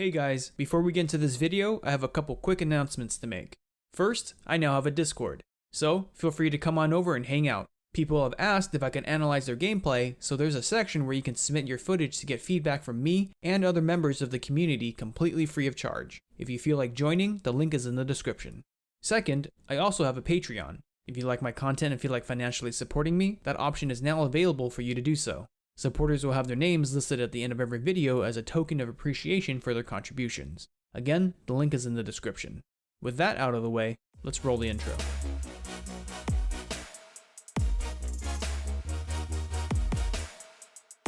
Hey guys, before we get into this video, I have a couple quick announcements to make. First, I now have a Discord, so feel free to come on over and hang out. People have asked if I can analyze their gameplay, so there's a section where you can submit your footage to get feedback from me and other members of the community completely free of charge. If you feel like joining, the link is in the description. Second, I also have a Patreon. If you like my content and feel like financially supporting me, that option is now available for you to do so. Supporters will have their names listed at the end of every video as a token of appreciation for their contributions. Again, the link is in the description. With that out of the way, let's roll the intro.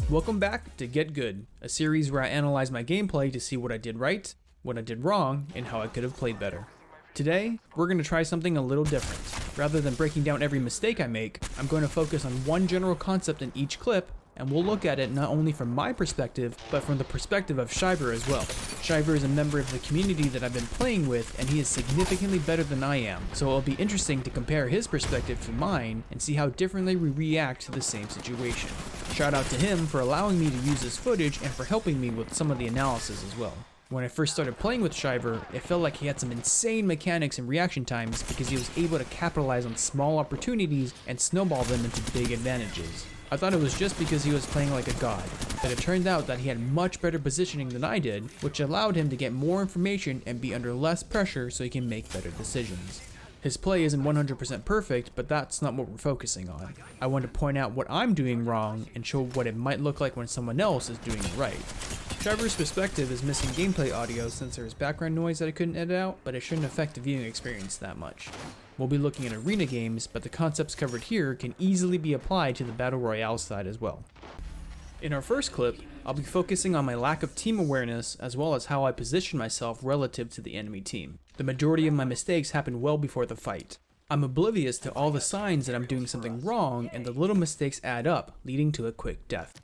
Welcome back to Git Good, a series where I analyze my gameplay to see what I did right, what I did wrong, and how I could have played better. Today, we're going to try something a little different. Rather than breaking down every mistake I make, I'm going to focus on one general concept in each clip, and we'll look at it not only from my perspective, but from the perspective of Shyver as well. Shyver is a member of the community that I've been playing with, and he is significantly better than I am, so it'll be interesting to compare his perspective to mine and see how differently we react to the same situation. Shout out to him for allowing me to use his footage and for helping me with some of the analysis as well. When I first started playing with Shyver, it felt like he had some insane mechanics and reaction times because he was able to capitalize on small opportunities and snowball them into big advantages. I thought it was just because he was playing like a god, but it turned out that he had much better positioning than I did, which allowed him to get more information and be under less pressure so he can make better decisions. His play isn't 100% perfect, but that's not what we're focusing on. I want to point out what I'm doing wrong and show what it might look like when someone else is doing it right. Shyver's perspective is missing gameplay audio since there is background noise that I couldn't edit out, but it shouldn't affect the viewing experience that much. We'll be looking at arena games, but the concepts covered here can easily be applied to the Battle Royale side as well. In our first clip, I'll be focusing on my lack of team awareness as well as how I position myself relative to the enemy team. The majority of my mistakes happen well before the fight. I'm oblivious to all the signs that I'm doing something wrong, and the little mistakes add up, leading to a quick death.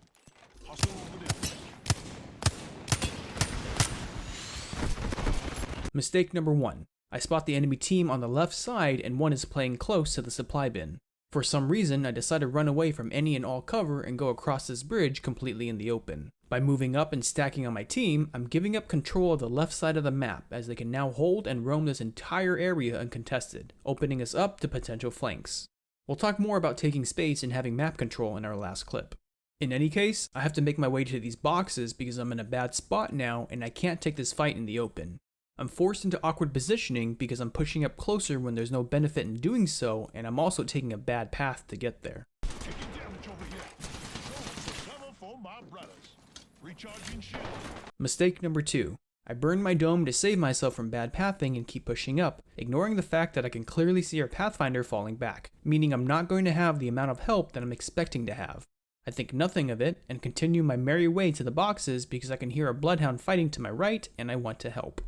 Mistake number 1. I spot the enemy team on the left side and one is playing close to the supply bin. For some reason, I decide to run away from any and all cover and go across this bridge completely in the open. By moving up and stacking on my team, I'm giving up control of the left side of the map as they can now hold and roam this entire area uncontested, opening us up to potential flanks. We'll talk more about taking space and having map control in our last clip. In any case, I have to make my way to these boxes because I'm in a bad spot now and I can't take this fight in the open. I'm forced into awkward positioning because I'm pushing up closer when there's no benefit in doing so, and I'm also taking a bad path to get there. Mistake number 2. I burn my dome to save myself from bad pathing and keep pushing up, ignoring the fact that I can clearly see our Pathfinder falling back, meaning I'm not going to have the amount of help that I'm expecting to have. I think nothing of it and continue my merry way to the boxes because I can hear a bloodhound fighting to my right and I want to help.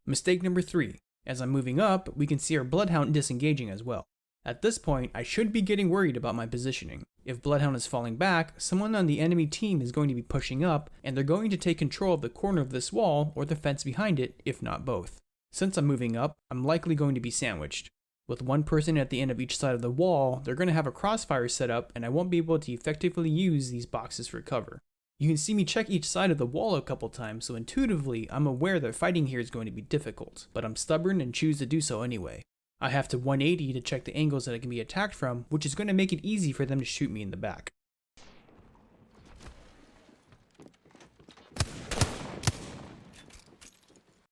Mistake number 3. As I'm moving up, we can see our bloodhound disengaging as well. At this point, I should be getting worried about my positioning. If bloodhound is falling back, someone on the enemy team is going to be pushing up, and they're going to take control of the corner of this wall or the fence behind it, if not both. Since I'm moving up, I'm likely going to be sandwiched. With one person at the end of each side of the wall, they're going to have a crossfire set up, and I won't be able to effectively use these boxes for cover. You can see me check each side of the wall a couple times, so intuitively, I'm aware that fighting here is going to be difficult, but I'm stubborn and choose to do so anyway. I have to 180 to check the angles that I can be attacked from, which is going to make it easy for them to shoot me in the back.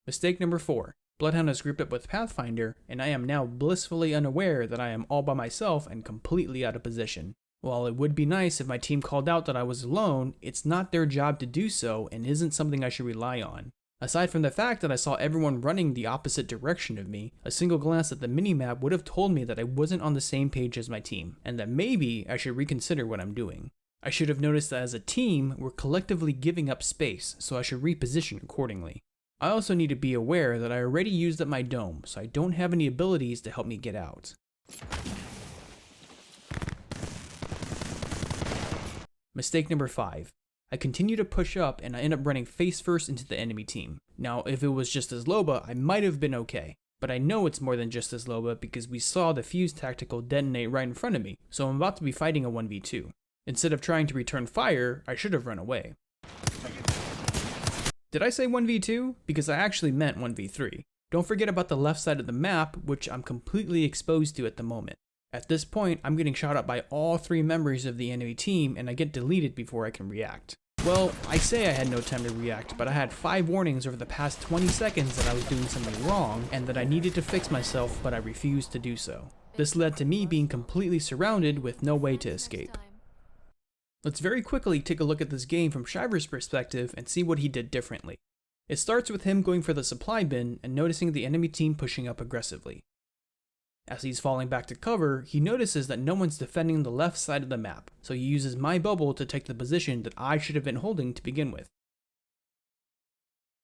Mistake number 4. Bloodhound is grouped up with Pathfinder, and I am now blissfully unaware that I am all by myself and completely out of position. While it would be nice if my team called out that I was alone, it's not their job to do so and isn't something I should rely on. Aside from the fact that I saw everyone running the opposite direction of me, a single glance at the minimap would have told me that I wasn't on the same page as my team, and that maybe I should reconsider what I'm doing. I should have noticed that as a team, we're collectively giving up space, so I should reposition accordingly. I also need to be aware that I already used up my dome, so I don't have any abilities to help me get out. Mistake number 5. I continue to push up and I end up running face first into the enemy team. Now, if it was just as Loba, I might have been okay. But I know it's more than just as Loba because we saw the fuse tactical detonate right in front of me, so I'm about to be fighting a 1v2. Instead of trying to return fire, I should have run away. Did I say 1v2? Because I actually meant 1v3. Don't forget about the left side of the map, which I'm completely exposed to at the moment. At this point, I'm getting shot at by all 3 members of the enemy team, and I get deleted before I can react. Well, I say I had no time to react, but I had 5 warnings over the past 20 seconds that I was doing something wrong, and that I needed to fix myself, but I refused to do so. This led to me being completely surrounded with no way to escape. Let's very quickly take a look at this game from Shyver's perspective and see what he did differently. It starts with him going for the supply bin and noticing the enemy team pushing up aggressively. As he's falling back to cover, he notices that no one's defending the left side of the map, so he uses my bubble to take the position that I should have been holding to begin with.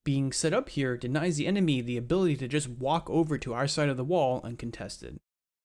Being set up here denies the enemy the ability to just walk over to our side of the wall uncontested.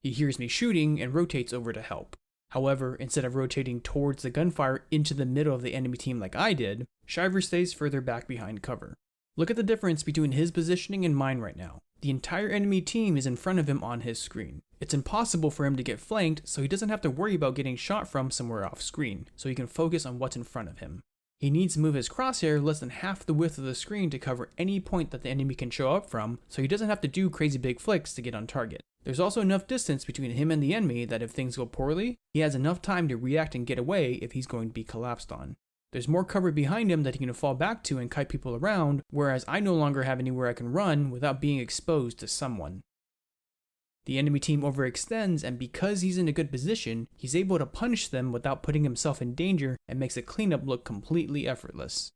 He hears me shooting and rotates over to help. However, instead of rotating towards the gunfire into the middle of the enemy team like I did, Shyver stays further back behind cover. Look at the difference between his positioning and mine right now. The entire enemy team is in front of him on his screen. It's impossible for him to get flanked, so he doesn't have to worry about getting shot from somewhere off screen, so he can focus on what's in front of him. He needs to move his crosshair less than half the width of the screen to cover any point that the enemy can show up from, so he doesn't have to do crazy big flicks to get on target. There's also enough distance between him and the enemy that if things go poorly, he has enough time to react and get away if he's going to be collapsed on. There's more cover behind him that he can fall back to and kite people around, whereas I no longer have anywhere I can run without being exposed to someone. The enemy team overextends, and because he's in a good position, he's able to punish them without putting himself in danger and makes a cleanup look completely effortless.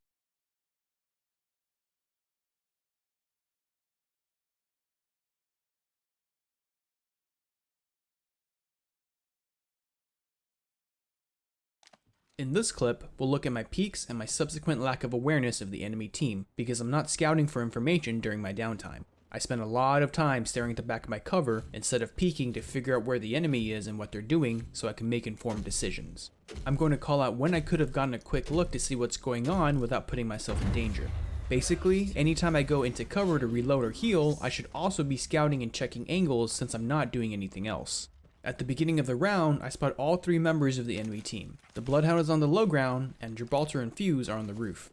In this clip, we'll look at my peaks and my subsequent lack of awareness of the enemy team, because I'm not scouting for information during my downtime. I spend a lot of time staring at the back of my cover instead of peeking to figure out where the enemy is and what they're doing so I can make informed decisions. I'm going to call out when I could have gotten a quick look to see what's going on without putting myself in danger. Basically, anytime I go into cover to reload or heal, I should also be scouting and checking angles since I'm not doing anything else. At the beginning of the round, I spot all 3 members of the enemy team. The Bloodhound is on the low ground, and Gibraltar and Fuse are on the roof.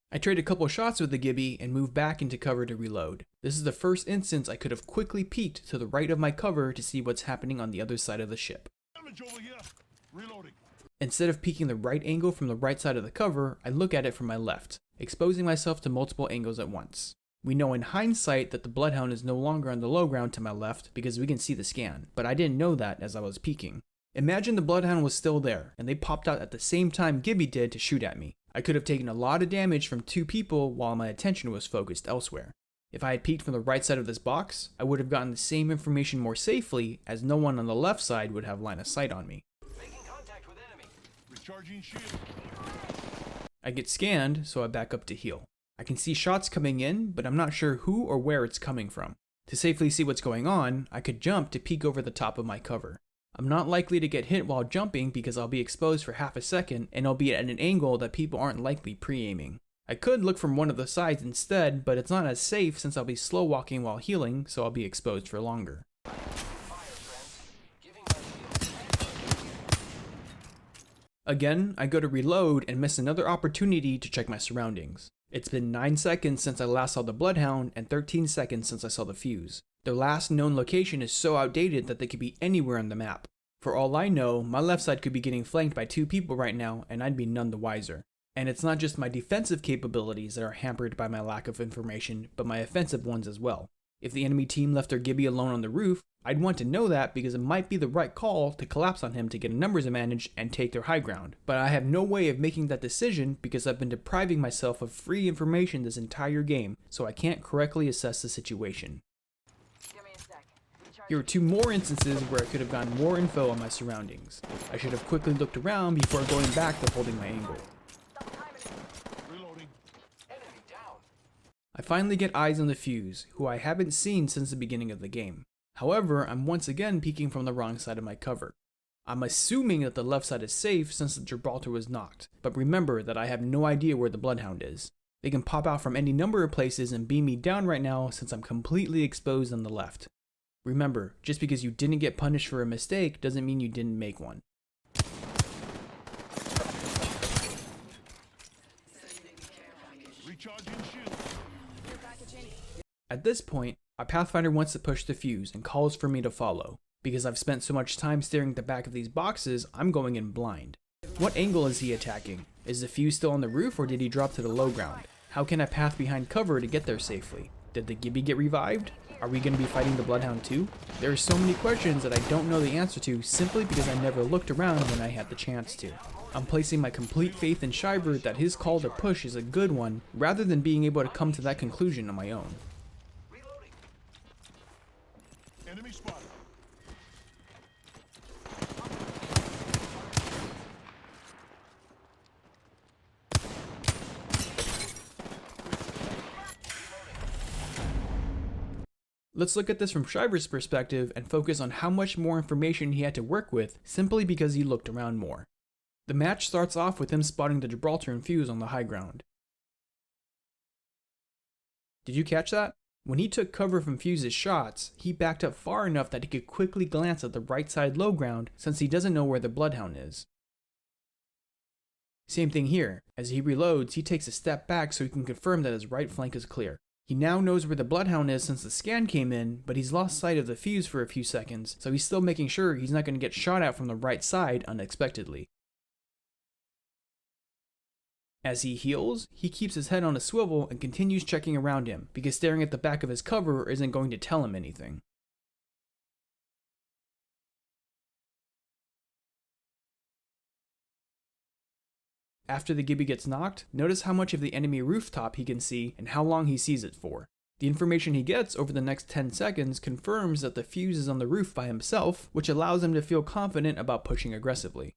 I trade a couple shots with the Gibby and move back into cover to reload. This is the first instance I could have quickly peeked to the right of my cover to see what's happening on the other side of the ship. Instead of peeking the right angle from the right side of the cover, I look at it from my left, exposing myself to multiple angles at once. We know in hindsight that the Bloodhound is no longer on the low ground to my left because we can see the scan, but I didn't know that as I was peeking. Imagine the Bloodhound was still there, and they popped out at the same time Gibby did to shoot at me. I could have taken a lot of damage from 2 people while my attention was focused elsewhere. If I had peeked from the right side of this box, I would have gotten the same information more safely, as no one on the left side would have line of sight on me. Making contact with enemy. Recharging shield. I get scanned, so I back up to heal. I can see shots coming in, but I'm not sure who or where it's coming from. To safely see what's going on, I could jump to peek over the top of my cover. I'm not likely to get hit while jumping because I'll be exposed for half a second and I'll be at an angle that people aren't likely pre-aiming. I could look from one of the sides instead, but it's not as safe since I'll be slow walking while healing, so I'll be exposed for longer. Again, I go to reload and miss another opportunity to check my surroundings. It's been 9 seconds since I last saw the Bloodhound and 13 seconds since I saw the Fuse. Their last known location is so outdated that they could be anywhere on the map. For all I know, my left side could be getting flanked by 2 people right now and I'd be none the wiser. And it's not just my defensive capabilities that are hampered by my lack of information, but my offensive ones as well. If the enemy team left their Gibby alone on the roof, I'd want to know that because it might be the right call to collapse on him to get a numbers advantage and take their high ground. But I have no way of making that decision because I've been depriving myself of free information this entire game, so I can't correctly assess the situation. Here are 2 more instances where I could have gotten more info on my surroundings. I should have quickly looked around before going back to holding my angle. I finally get eyes on the Fuse, who I haven't seen since the beginning of the game. However, I'm once again peeking from the wrong side of my cover. I'm assuming that the left side is safe since the Gibraltar was knocked, but remember that I have no idea where the Bloodhound is. They can pop out from any number of places and beam me down right now since I'm completely exposed on the left. Remember, just because you didn't get punished for a mistake doesn't mean you didn't make one. At this point, our Pathfinder wants to push the fuse and calls for me to follow. Because I've spent so much time staring at the back of these boxes, I'm going in blind. What angle is he attacking? Is the fuse still on the roof or did he drop to the low ground? How can I path behind cover to get there safely? Did the Gibby get revived? Are we going to be fighting the Bloodhound too? There are so many questions that I don't know the answer to simply because I never looked around when I had the chance to. I'm placing my complete faith in Shyver that his call to push is a good one rather than being able to come to that conclusion on my own. Enemy spotted. Let's look at this from Shyver's perspective and focus on how much more information he had to work with simply because he looked around more. The match starts off with him spotting the Gibraltar and fuse on the high ground. Did you catch that? When he took cover from Fuse's shots, he backed up far enough that he could quickly glance at the right side low ground since he doesn't know where the Bloodhound is. Same thing here. As he reloads, he takes a step back so he can confirm that his right flank is clear. He now knows where the Bloodhound is since the scan came in, but he's lost sight of the fuse for a few seconds, so he's still making sure he's not going to get shot at from the right side unexpectedly. As he heals, he keeps his head on a swivel and continues checking around him, because staring at the back of his cover isn't going to tell him anything. After the Gibby gets knocked, notice how much of the enemy rooftop he can see and how long he sees it for. The information he gets over the next 10 seconds confirms that the fuse is on the roof by himself, which allows him to feel confident about pushing aggressively.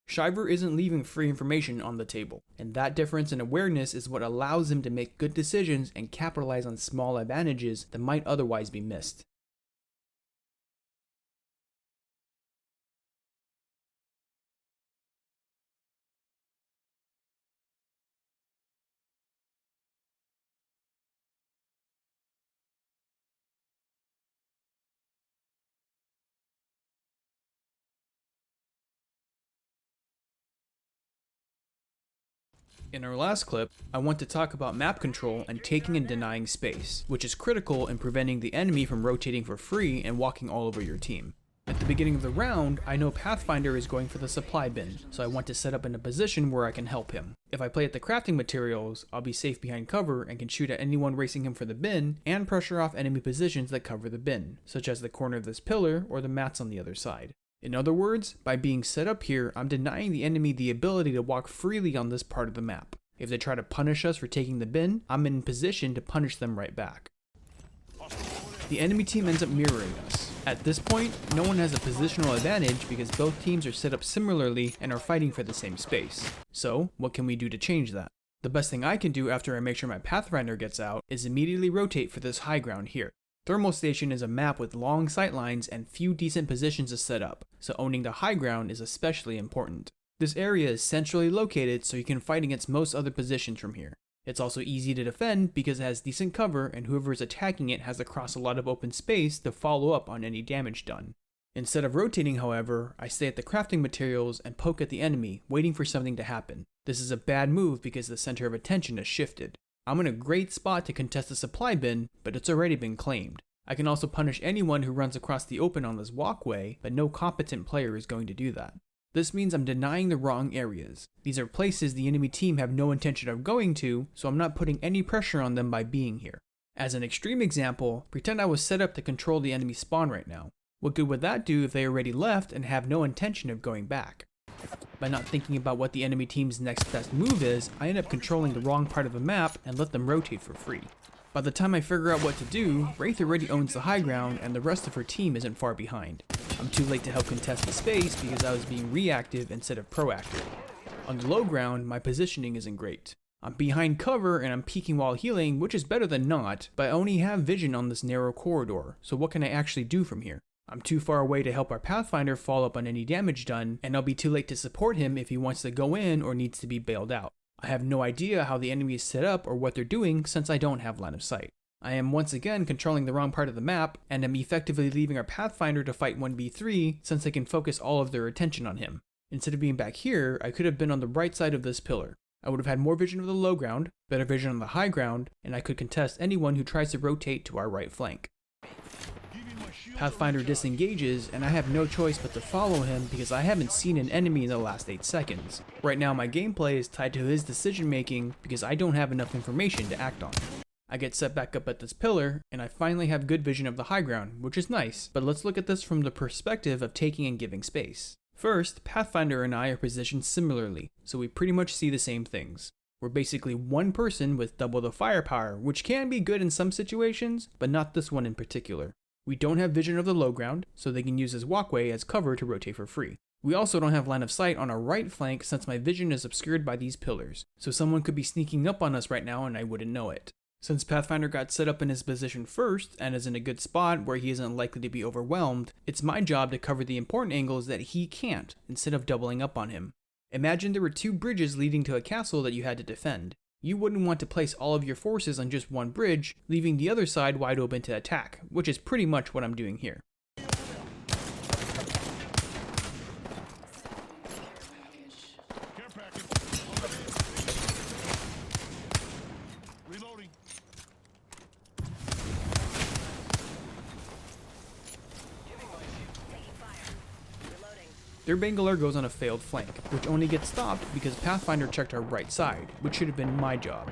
Shyver isn't leaving free information on the table, and that difference in awareness is what allows him to make good decisions and capitalize on small advantages that might otherwise be missed. In our last clip, I want to talk about map control and taking and denying space, which is critical in preventing the enemy from rotating for free and walking all over your team. At the beginning of the round, I know Pathfinder is going for the supply bin, so I want to set up in a position where I can help him. If I play at the crafting materials, I'll be safe behind cover and can shoot at anyone racing him for the bin and pressure off enemy positions that cover the bin, such as the corner of this pillar or the mats on the other side. In other words, by being set up here, I'm denying the enemy the ability to walk freely on this part of the map. If they try to punish us for taking the bin, I'm in position to punish them right back. The enemy team ends up mirroring us. At this point, no one has a positional advantage because both teams are set up similarly and are fighting for the same space. So, what can we do to change that? The best thing I can do after I make sure my Pathfinder gets out is immediately rotate for this high ground here. Thermal Station is a map with long sightlines and few decent positions to set up, so owning the high ground is especially important. This area is centrally located so you can fight against most other positions from here. It's also easy to defend because it has decent cover and whoever is attacking it has to cross a lot of open space to follow up on any damage done. Instead of rotating, however, I stay at the crafting materials and poke at the enemy, waiting for something to happen. This is a bad move because the center of attention has shifted. I'm in a great spot to contest the supply bin, but it's already been claimed. I can also punish anyone who runs across the open on this walkway, but no competent player is going to do that. This means I'm denying the wrong areas. These are places the enemy team have no intention of going to, so I'm not putting any pressure on them by being here. As an extreme example, pretend I was set up to control the enemy spawn right now. What good would that do if they already left and have no intention of going back? By not thinking about what the enemy team's next best move is, I end up controlling the wrong part of the map and let them rotate for free. By the time I figure out what to do, Wraith already owns the high ground and the rest of her team isn't far behind. I'm too late to help contest the space because I was being reactive instead of proactive. On the low ground, my positioning isn't great. I'm behind cover and I'm peeking while healing, which is better than not, but I only have vision on this narrow corridor, so what can I actually do from here? I'm too far away to help our Pathfinder follow up on any damage done, and I'll be too late to support him if he wants to go in or needs to be bailed out. I have no idea how the enemy is set up or what they're doing since I don't have line of sight. I am once again controlling the wrong part of the map, and am effectively leaving our Pathfinder to fight 1v3 since they can focus all of their attention on him. Instead of being back here, I could have been on the right side of this pillar. I would have had more vision of the low ground, better vision on the high ground, and I could contest anyone who tries to rotate to our right flank. Pathfinder disengages, and I have no choice but to follow him because I haven't seen an enemy in the last 8 seconds. Right now my gameplay is tied to his decision making because I don't have enough information to act on. I get set back up at this pillar, and I finally have good vision of the high ground, which is nice, but let's look at this from the perspective of taking and giving space. First, Pathfinder and I are positioned similarly, so we pretty much see the same things. We're basically one person with double the firepower, which can be good in some situations, but not this one in particular. We don't have vision of the low ground, so they can use this walkway as cover to rotate for free. We also don't have line of sight on our right flank since my vision is obscured by these pillars, so someone could be sneaking up on us right now and I wouldn't know it. Since Pathfinder got set up in his position first and is in a good spot where he isn't likely to be overwhelmed, it's my job to cover the important angles that he can't instead of doubling up on him. Imagine there were 2 bridges leading to a castle that you had to defend. You wouldn't want to place all of your forces on just one bridge, leaving the other side wide open to attack, which is pretty much what I'm doing here. Care package. Reloading. Their Bangalore goes on a failed flank, which only gets stopped because Pathfinder checked our right side, which should have been my job.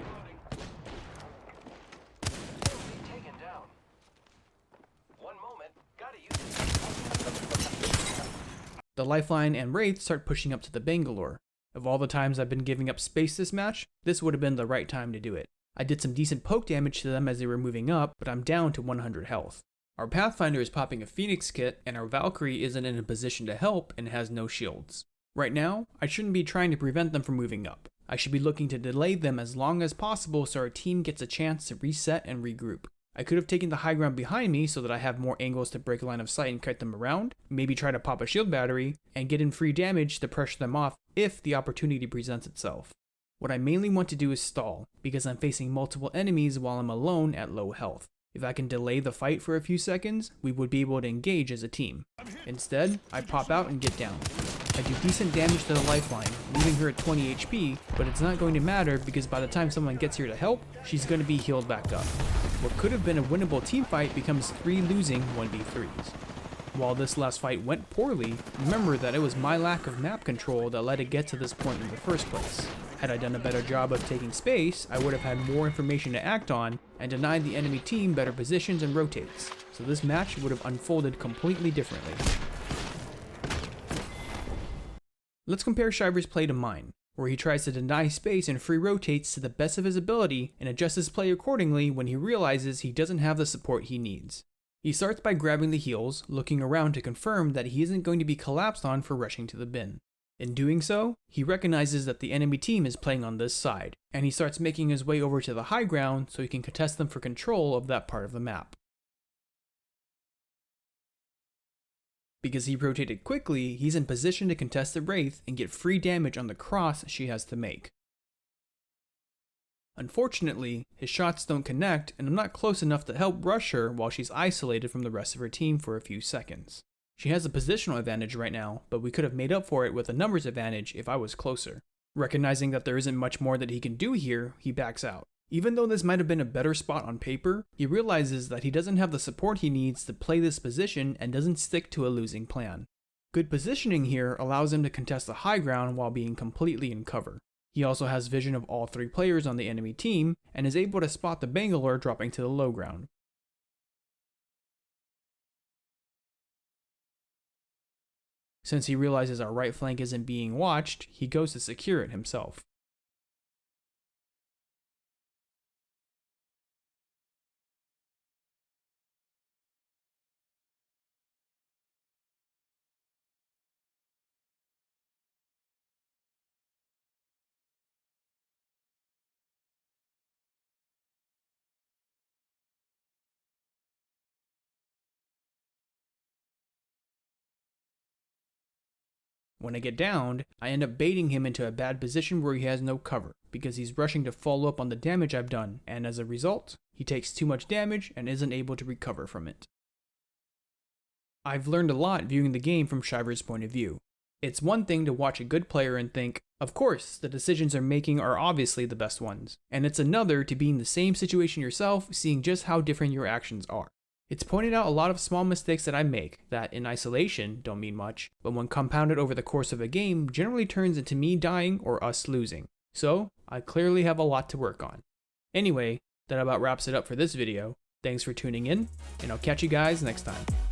The Lifeline and Wraith start pushing up to the Bangalore. Of all the times I've been giving up space this match, this would have been the right time to do it. I did some decent poke damage to them as they were moving up, but I'm down to 100 health. Our Pathfinder is popping a Phoenix kit, and our Valkyrie isn't in a position to help and has no shields. Right now, I shouldn't be trying to prevent them from moving up. I should be looking to delay them as long as possible so our team gets a chance to reset and regroup. I could have taken the high ground behind me so that I have more angles to break line of sight and kite them around, maybe try to pop a shield battery, and get in free damage to pressure them off if the opportunity presents itself. What I mainly want to do is stall, because I'm facing multiple enemies while I'm alone at low health. If I can delay the fight for a few seconds, we would be able to engage as a team. Instead, I pop out and get down. I do decent damage to the Lifeline, leaving her at 20 HP, but it's not going to matter because by the time someone gets here to help, she's going to be healed back up. What could have been a winnable team fight becomes 3 losing 1v3s. While this last fight went poorly, remember that it was my lack of map control that let it get to this point in the first place. Had I done a better job of taking space, I would have had more information to act on and denied the enemy team better positions and rotates, so this match would have unfolded completely differently. Let's compare Shyver's play to mine, where he tries to deny space and free rotates to the best of his ability and adjusts his play accordingly when he realizes he doesn't have the support he needs. He starts by grabbing the heals, looking around to confirm that he isn't going to be collapsed on for rushing to the bin. In doing so, he recognizes that the enemy team is playing on this side, and he starts making his way over to the high ground so he can contest them for control of that part of the map. Because he rotated quickly, he's in position to contest the Wraith and get free damage on the cross she has to make. Unfortunately, his shots don't connect, and I'm not close enough to help rush her while she's isolated from the rest of her team for a few seconds. She has a positional advantage right now, but we could have made up for it with a numbers advantage if I was closer. Recognizing that there isn't much more that he can do here, he backs out. Even though this might have been a better spot on paper, he realizes that he doesn't have the support he needs to play this position and doesn't stick to a losing plan. Good positioning here allows him to contest the high ground while being completely in cover. He also has vision of all 3 players on the enemy team and is able to spot the Bangalore dropping to the low ground. Since he realizes our right flank isn't being watched, he goes to secure it himself. When I get downed, I end up baiting him into a bad position where he has no cover, because he's rushing to follow up on the damage I've done, and as a result, he takes too much damage and isn't able to recover from it. I've learned a lot viewing the game from Shyver's point of view. It's one thing to watch a good player and think, of course, the decisions they're making are obviously the best ones. And it's another to be in the same situation yourself, seeing just how different your actions are. It's pointed out a lot of small mistakes that I make that in isolation don't mean much, but when compounded over the course of a game generally turns into me dying or us losing. So, I clearly have a lot to work on. Anyway, that about wraps it up for this video. Thanks for tuning in, and I'll catch you guys next time.